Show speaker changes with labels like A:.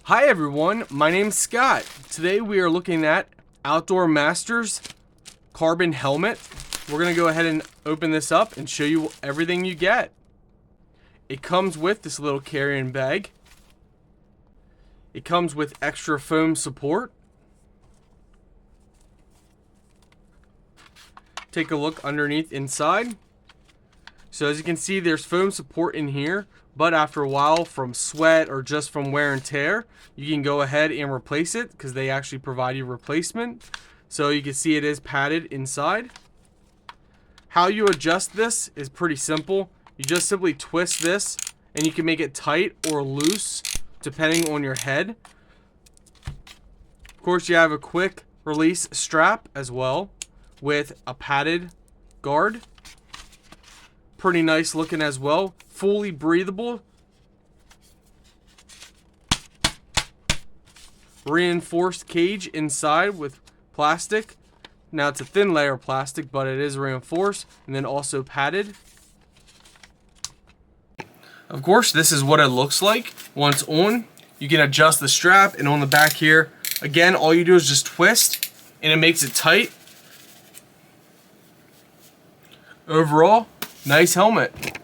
A: Hi everyone, my name's Scott. Today we are looking at Outdoor Masters carbon helmet. We're going to go ahead and open this up and show you everything you get. It comes with this little carrying bag. It comes with extra foam support. Take a look underneath inside. So as you can see, there's foam support in here, but after a while from sweat or just from wear and tear, you can go ahead and replace it because they actually provide you replacement. So you can see it is padded inside. How you adjust this is pretty simple. You just simply twist this and you can make it tight or loose depending on your head. Of course, you have a quick release strap as well with a padded guard. Pretty nice looking as well. Fully breathable. Reinforced cage inside with plastic. Now it's a thin layer of plastic, but it is reinforced and then also padded. Of course, this is what it looks like once on. You can adjust the strap, and on the back here, again, all you do is just twist and it makes it tight. Overall, nice helmet.